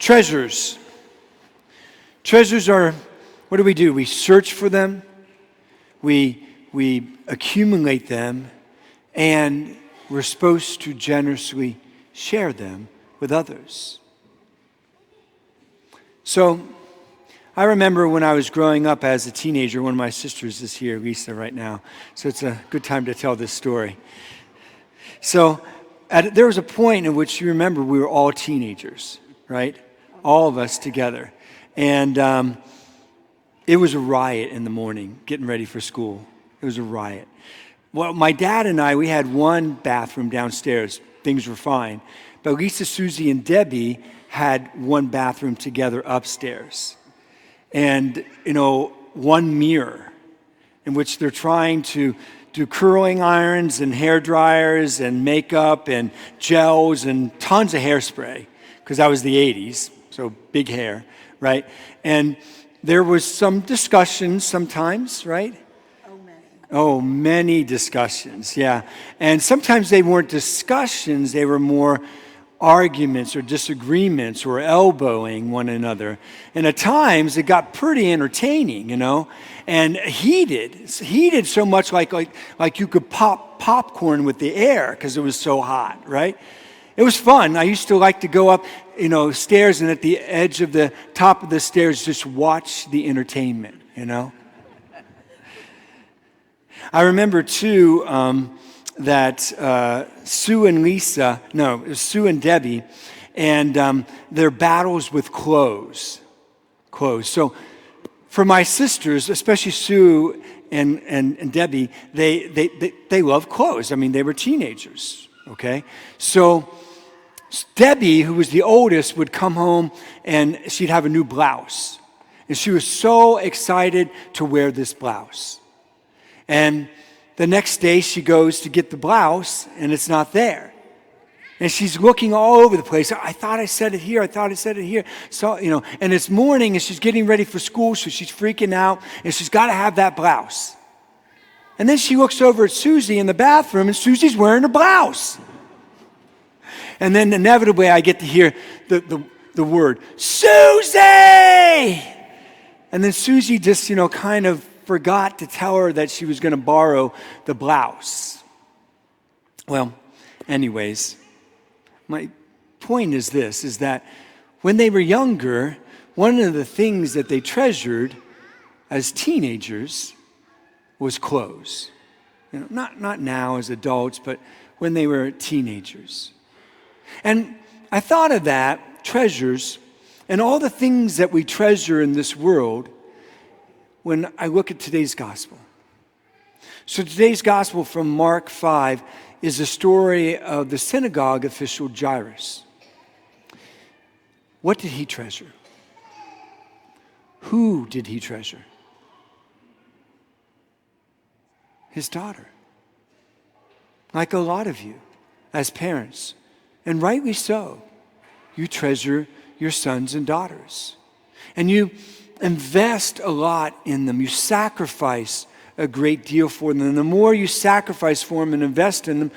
Treasures. Treasures are, what do? We search for them, we accumulate them, and we're supposed to generously share them with others. So, I remember when I was growing up as a teenager, one of my sisters is here, Lisa, right now, so it's a good time to tell this story. So, there was a point in which you remember we were all teenagers, right? All of us together. And it was a riot in the morning, getting ready for school. It was a riot. Well, my dad and I, we had one bathroom downstairs. Things were fine. But Lisa, Susie, and Debbie had one bathroom together upstairs. And, one mirror in which they're trying to do curling irons and hair dryers and makeup and gels and tons of hairspray, because that was the 80s, so big hair, right? And there was some discussions sometimes, right? Many discussions, yeah. And sometimes they weren't discussions, they were more arguments or disagreements or elbowing one another. And at times it got pretty entertaining, and heated so much like you could pop popcorn with the air because it was so hot, right? It was fun. I used to like to go up, stairs, and at the edge of the top of the stairs just watch the entertainment, I remember too that Sue and Debbie, and their battles with clothes. So for my sisters, especially Sue and Debbie, they love clothes. I mean, they were teenagers, okay? So Debbie, who was the oldest, would come home and she'd have a new blouse. And she was so excited to wear this blouse. And the next day she goes to get the blouse and it's not there. And she's looking all over the place. I thought I said it here. So, and it's morning and she's getting ready for school, so she's freaking out and she's got to have that blouse. And then she looks over at Susie in the bathroom and Susie's wearing a blouse. And then inevitably I get to hear the word, Susie! And then Susie just, kind of forgot to tell her that she was going to borrow the blouse. Well, anyways, my point is this, is that when they were younger, one of the things that they treasured as teenagers was clothes. Not now as adults, but when they were teenagers. And I thought of that, treasures, and all the things that we treasure in this world when I look at today's gospel. So today's gospel from Mark 5 is the story of the synagogue official Jairus. What did he treasure? Who did he treasure? His daughter. Like a lot of you as parents, and rightly so, you treasure your sons and daughters. And you invest a lot in them. You sacrifice a great deal for them. And the more you sacrifice for them and invest in them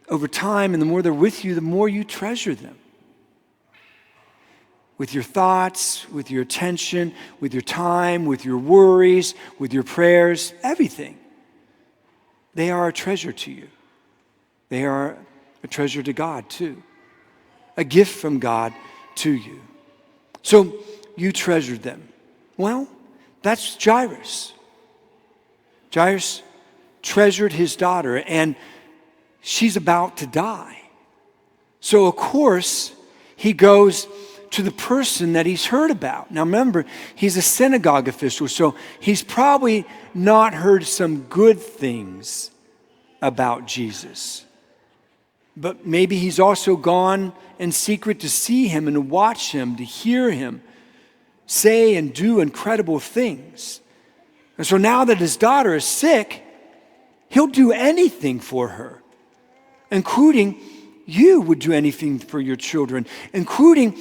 over time, and the more they're with you, the more you treasure them. With your thoughts, with your attention, with your time, with your worries, with your prayers, everything. They are a treasure to you. They are a treasure to God too. A gift from God to you. So you treasured them. Well, that's Jairus. Jairus treasured his daughter, and she's about to die. So, of course, he goes to the person that he's heard about. Now, remember, he's a synagogue official, so he's probably not heard some good things about Jesus. But maybe he's also gone in secret to see him and to watch him, to hear him say and do incredible things. And so now that his daughter is sick, he'll do anything for her, including you would do anything for your children, including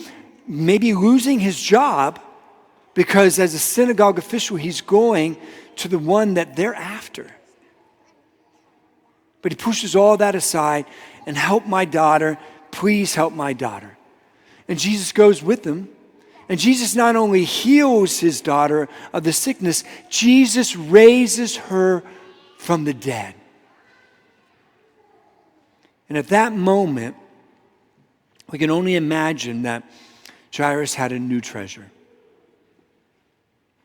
maybe losing his job because as a synagogue official, he's going to the one that they're after. But he pushes all that aside and help my daughter, please help my daughter. And Jesus goes with him. And Jesus not only heals his daughter of the sickness, Jesus raises her from the dead. And at that moment, we can only imagine that Jairus had a new treasure.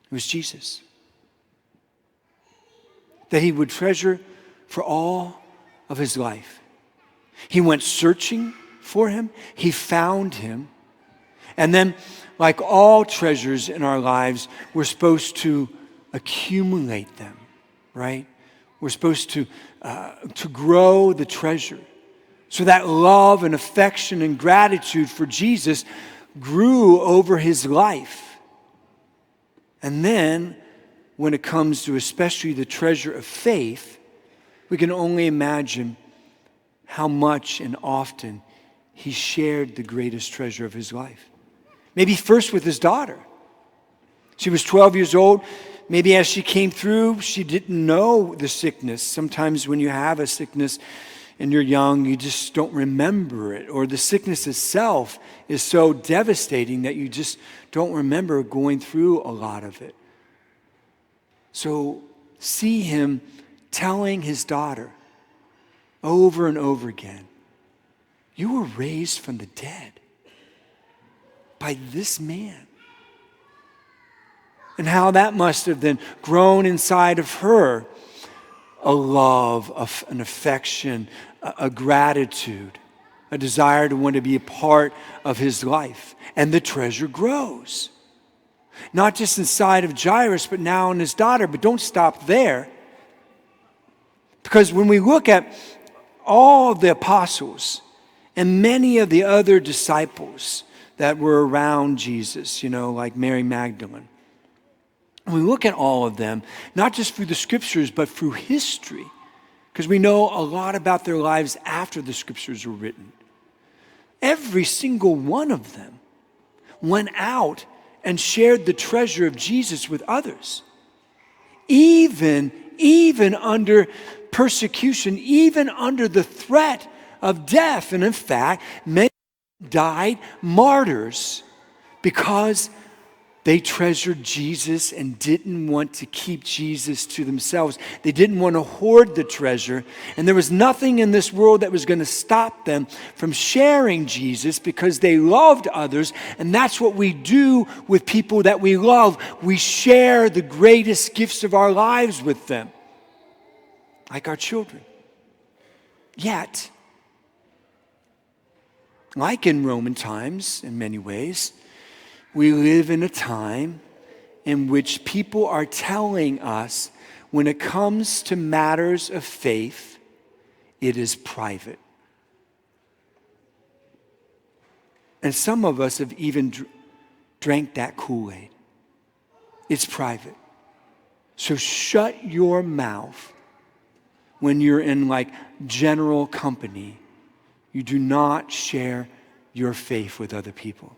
It was Jesus. That he would treasure for all of his life. He went searching for him. He found him. And then, like all treasures in our lives, we're supposed to accumulate them, right? We're supposed to grow the treasure. So that love and affection and gratitude for Jesus grew over his life. And then, when it comes to especially the treasure of faith, we can only imagine how much and often he shared the greatest treasure of his life. Maybe first with his daughter. She was 12 years old. Maybe as she came through, she didn't know the sickness. Sometimes when you have a sickness and you're young, you just don't remember it. Or the sickness itself is so devastating that you just don't remember going through a lot of it. So see him telling his daughter over and over again, you were raised from the dead by this man. And how that must have then grown inside of her a love, an affection, a gratitude, a desire to want to be a part of his life. And the treasure grows. Not just inside of Jairus, but now in his daughter. But don't stop there. Because when we look at all of the apostles and many of the other disciples that were around Jesus, like Mary Magdalene, and we look at all of them, not just through the scriptures, but through history, because we know a lot about their lives after the scriptures were written. Every single one of them went out and shared the treasure of Jesus with others. Even under persecution, even under the threat of death. And in fact, many died martyrs because they treasured Jesus and didn't want to keep Jesus to themselves. They didn't want to hoard the treasure. And there was nothing in this world that was going to stop them from sharing Jesus because they loved others. And that's what we do with people that we love. We share the greatest gifts of our lives with them, like our children. Yet, like in Roman times, in many ways, we live in a time in which people are telling us when it comes to matters of faith, it is private. And some of us have even drank that Kool-Aid. It's private. So shut your mouth when you're in general company. You do not share your faith with other people.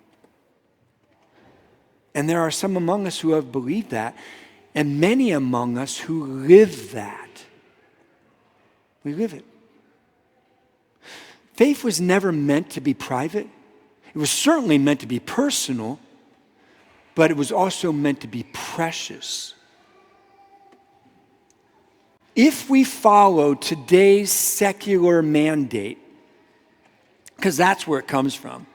And there are some among us who have believed that, and many among us who live that. We live it. Faith was never meant to be private. It was certainly meant to be personal, but it was also meant to be precious. If we follow today's secular mandate, because that's where it comes from,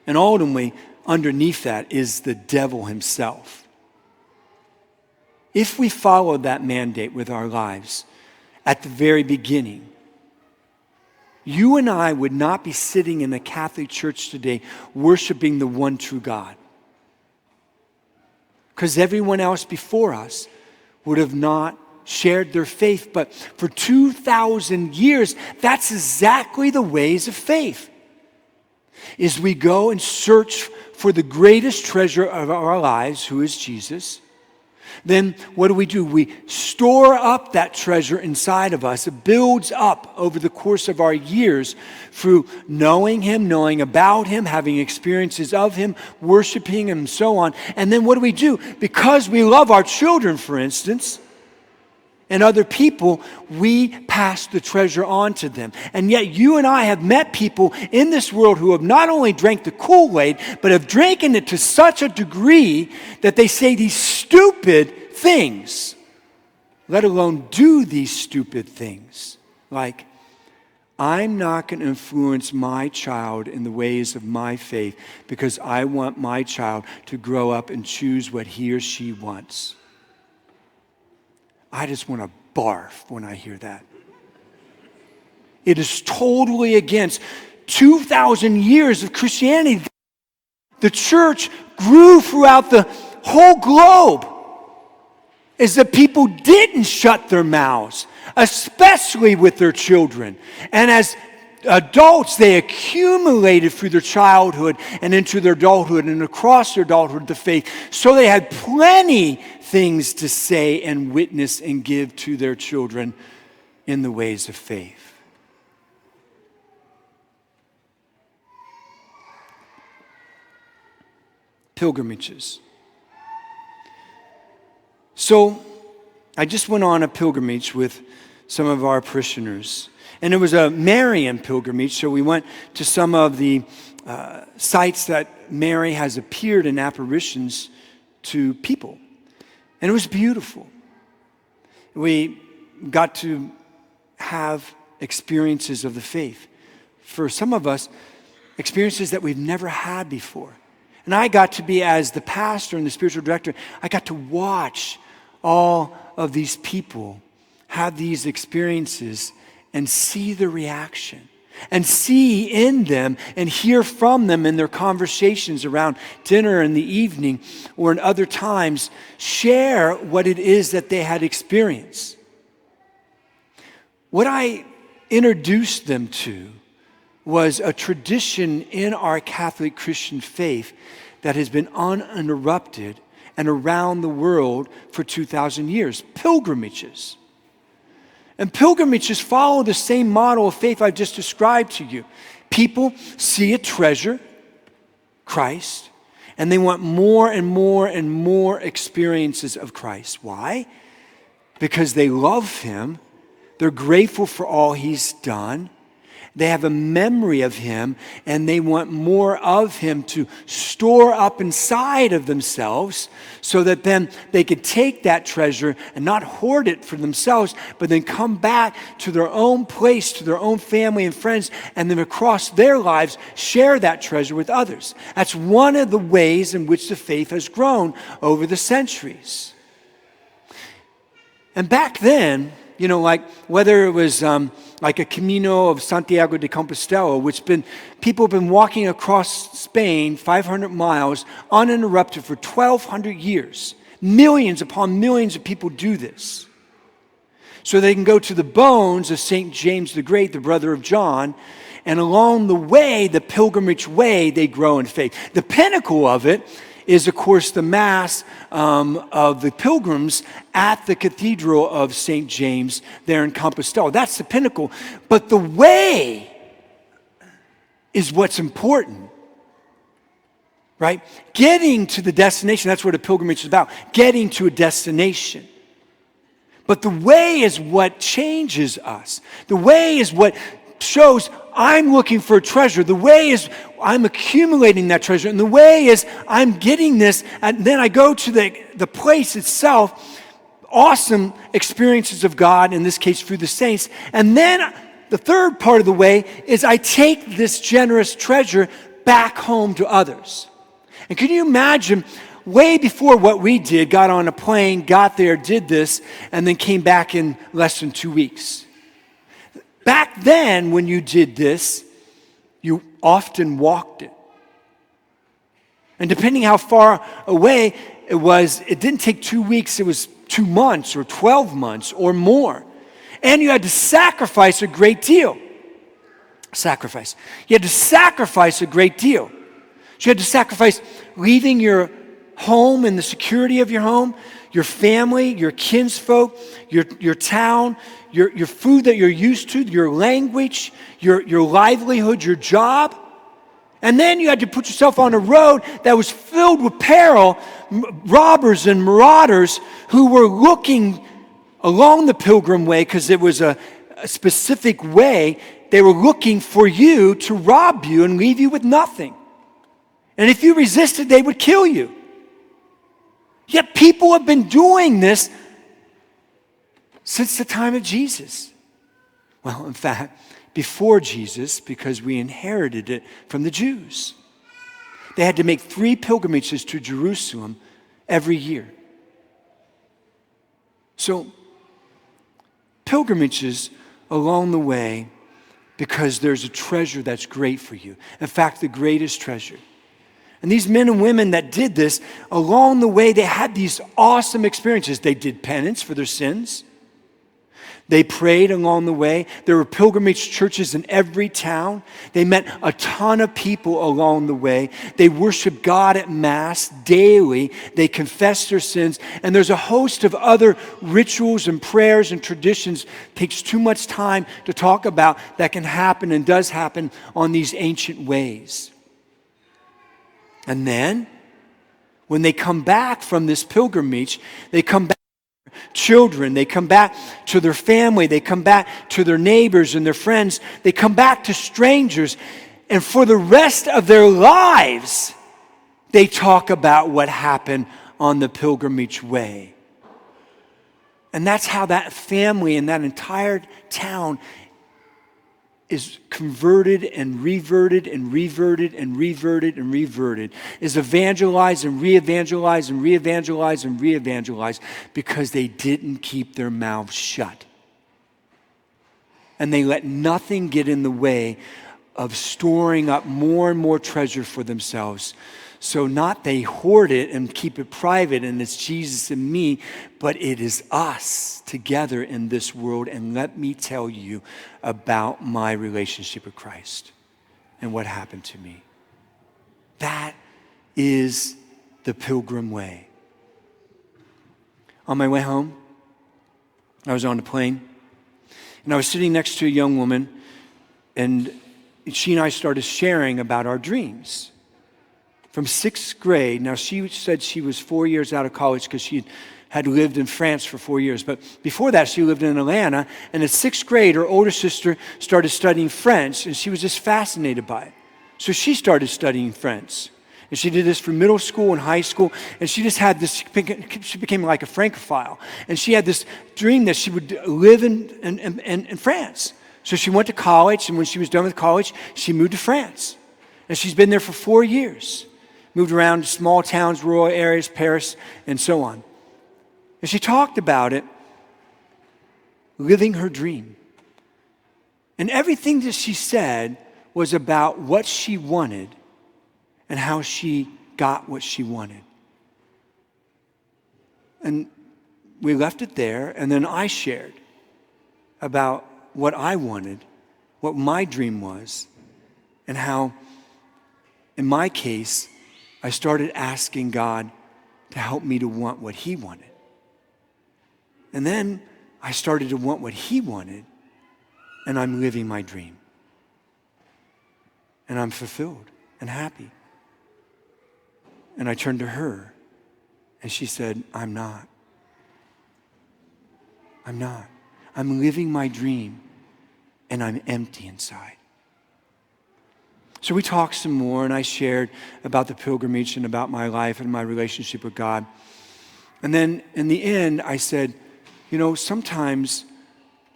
and ultimately, underneath that is the devil himself. If we follow that mandate with our lives at the very beginning, you and I would not be sitting in a Catholic church today worshiping the one true God. Because everyone else before us would have not shared their faith. But for 2,000 years, that's exactly the ways of faith. Is we go and search for the greatest treasure of our lives, who is Jesus. Then what do? We store up that treasure inside of us. It builds up over the course of our years through knowing him, knowing about him, having experiences of him, worshiping him, and so on. And then what do? Because we love our children, for instance, and other people, we pass the treasure on to them. And yet you and I have met people in this world who have not only drank the Kool-Aid, but have drinking it to such a degree that they say these stupid things, let alone do these stupid things. Like, I'm not going to influence my child in the ways of my faith because I want my child to grow up and choose what he or she wants. I just want to barf when I hear that. It is totally against 2,000 years of Christianity. The church grew throughout the whole globe is that people didn't shut their mouths, especially with their children. And as adults, they accumulated through their childhood and into their adulthood and across their adulthood the faith. So they had plenty things to say and witness and give to their children in the ways of faith. Pilgrimages. So I just went on a pilgrimage with some of our parishioners. And it was a Marian pilgrimage, so we went to some of the sites that Mary has appeared in apparitions to people. And it was beautiful. We got to have experiences of the faith. For some of us, experiences that we've never had before. And I got to be, as the pastor and the spiritual director, I got to watch all of these people have these experiences and see the reaction, and see in them and hear from them in their conversations around dinner in the evening or in other times, share what it is that they had experienced. What I introduced them to was a tradition in our Catholic Christian faith that has been uninterrupted and around the world for 2,000 years, pilgrimages. And pilgrimages follow the same model of faith I've just described to you. People see a treasure, Christ, and they want more and more and more experiences of Christ. Why? Because they love him. They're grateful for all he's done. They have a memory of him, and they want more of him to store up inside of themselves so that then they could take that treasure and not hoard it for themselves, but then come back to their own place, to their own family and friends, and then across their lives share that treasure with others. That's one of the ways in which the faith has grown over the centuries. And back then, you know, like whether it was like a Camino of Santiago de Compostela, which people have been walking across Spain 500 miles uninterrupted for 1,200 years. Millions upon millions of people do this. So they can go to the bones of St. James the Great, the brother of John, and along the way, the pilgrimage way, they grow in faith. The pinnacle of it is, of course, the Mass of the pilgrims at the Cathedral of St. James there in Compostela. That's the pinnacle. But the way is what's important, right? Getting to the destination, that's what a pilgrimage is about, getting to a destination. But the way is what changes us. The way is what shows I'm looking for a treasure. The way is I'm accumulating that treasure. And the way is I'm getting this, and then I go to the place itself, awesome experiences of God, in this case through the saints. And then the third part of the way is I take this generous treasure back home to others. And can you imagine, way before what we did, got on a plane, got there, did this, and then came back in less than 2 weeks. Back then, when you did this, you often walked it. And depending how far away it was, it didn't take 2 weeks, it was 2 months or 12 months or more. And you had to sacrifice a great deal. Sacrifice. You had to sacrifice a great deal. So you had to sacrifice leaving your home and the security of your home, your family, your kinsfolk, your town, your food that you're used to, your language, your livelihood, your job. And then you had to put yourself on a road that was filled with peril, robbers and marauders who were looking along the pilgrim way, because it was a specific way, they were looking for you to rob you and leave you with nothing. And if you resisted, they would kill you. Yet people have been doing this since the time of Jesus. Well, in fact, before Jesus, because we inherited it from the Jews. They had to make 3 pilgrimages to Jerusalem every year. So, pilgrimages along the way, because there's a treasure that's great for you. In fact, the greatest treasure. And these men and women that did this, along the way, they had these awesome experiences. They did penance for their sins. They prayed along the way. There were pilgrimage churches in every town. They met a ton of people along the way. They worshiped God at Mass daily. They confessed their sins. And there's a host of other rituals and prayers and traditions. It takes too much time to talk about that can happen and does happen on these ancient ways. And then, when they come back from this pilgrimage, they come back to their children, they come back to their family, they come back to their neighbors and their friends, they come back to strangers, and for the rest of their lives, they talk about what happened on the pilgrimage way. And that's how that family and that entire town is converted and reverted and reverted and reverted and reverted, is evangelized and re-evangelized and re-evangelized and re-evangelized because they didn't keep their mouths shut. And they let nothing get in the way of storing up more and more treasure for themselves. So not they hoard it and keep it private and it's Jesus and me, but it is us together in this world. And let me tell you about my relationship with Christ and what happened to me. That is the pilgrim way. On my way home, I was on the plane and I was sitting next to a young woman, and she and I started sharing about our dreams. From 6th grade, now she said she was 4 years out of college because she had lived in France for 4 years. But before that, she lived in Atlanta. And in 6th grade, her older sister started studying French, and she was just fascinated by it. So she started studying French. And she did this for middle school and high school. And she just had this, she became like a Francophile. And she had this dream that she would live in France. So she went to college, and when she was done with college, she moved to France. And she's been there for 4 years. Moved around to small towns, rural areas, Parish, and so on. And she talked about it, living her dream. And everything that she said was about what she wanted and how she got what she wanted. And we left it there, and then I shared about what I wanted, what my dream was, and how, in my case, I started asking God to help me to want what He wanted. And then I started to want what He wanted, and I'm living my dream. And I'm fulfilled and happy. And I turned to her, and she said, I'm not. I'm not. I'm living my dream, and I'm empty inside. So we talked some more, and I shared about the pilgrimage and about my life and my relationship with God. And then in the end, I said, you know, sometimes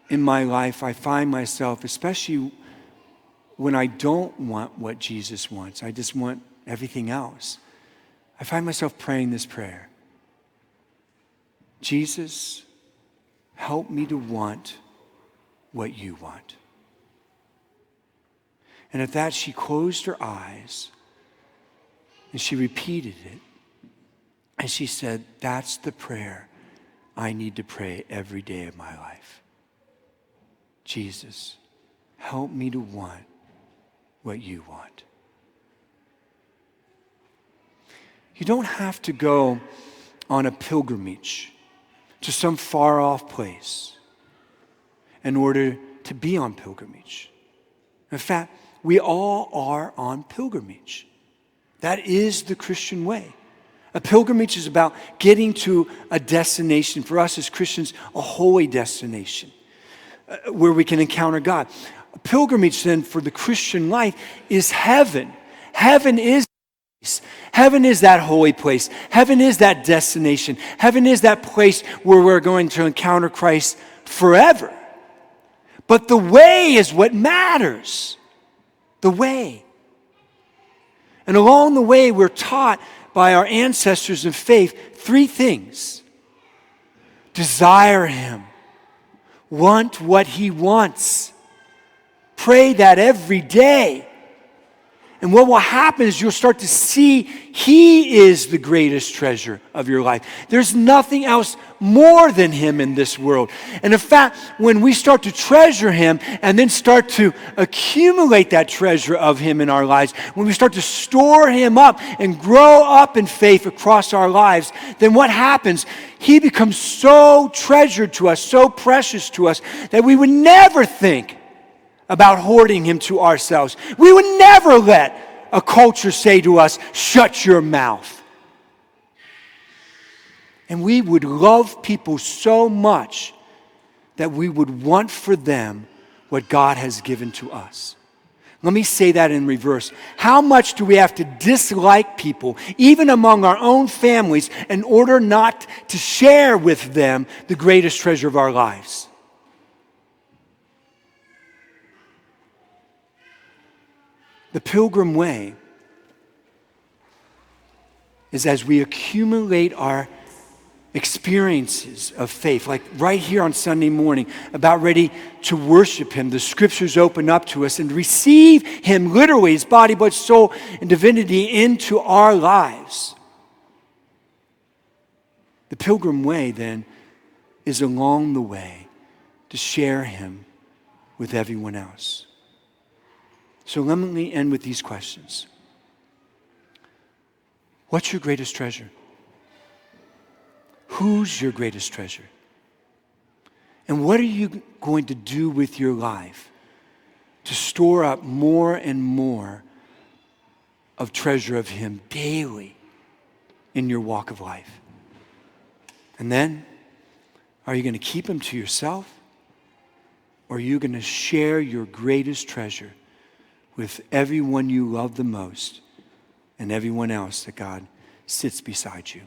in my life, I find myself, especially when I don't want what Jesus wants, I just want everything else. I find myself praying this prayer. Jesus, help me to want what you want. And at that, she closed her eyes and she repeated it. And she said, that's the prayer I need to pray every day of my life. Jesus, help me to want what you want. You don't have to go on a pilgrimage to some far off place in order to be on pilgrimage. In fact, we all are on pilgrimage. That is the Christian way. A pilgrimage is about getting to a destination, for us as Christians, a holy destination where we can encounter God. A pilgrimage then for the Christian life is heaven. Heaven is that holy place. Heaven is that destination. Heaven is that place where we're going to encounter Christ forever. But the way is what matters. The way. And along the way, we're taught by our ancestors in faith 3 things. Desire Him. Want what He wants. Pray that every day. And what will happen is you'll start to see He is the greatest treasure of your life. There's nothing else more than Him in this world. And in fact, when we start to treasure Him and then start to accumulate that treasure of Him in our lives, when we start to store Him up and grow up in faith across our lives, then what happens? He becomes so treasured to us, so precious to us, that we would never think about hoarding Him to ourselves. We would never let a culture say to us, shut your mouth. And we would love people so much that we would want for them what God has given to us. Let me say that in reverse. How much do we have to dislike people, even among our own families, in order not to share with them the greatest treasure of our lives? The pilgrim way is as we accumulate our experiences of faith, like right here on Sunday morning, about ready to worship Him. The Scriptures open up to us and receive Him literally, His body, blood, soul, and divinity into our lives. The pilgrim way then is along the way to share Him with everyone else. So let me end with these questions. What's your greatest treasure? Who's your greatest treasure? And what are you going to do with your life to store up more and more of treasure of Him daily in your walk of life? And then, are you going to keep Him to yourself? Or are you going to share your greatest treasure with everyone you love the most and everyone else that God sits beside you?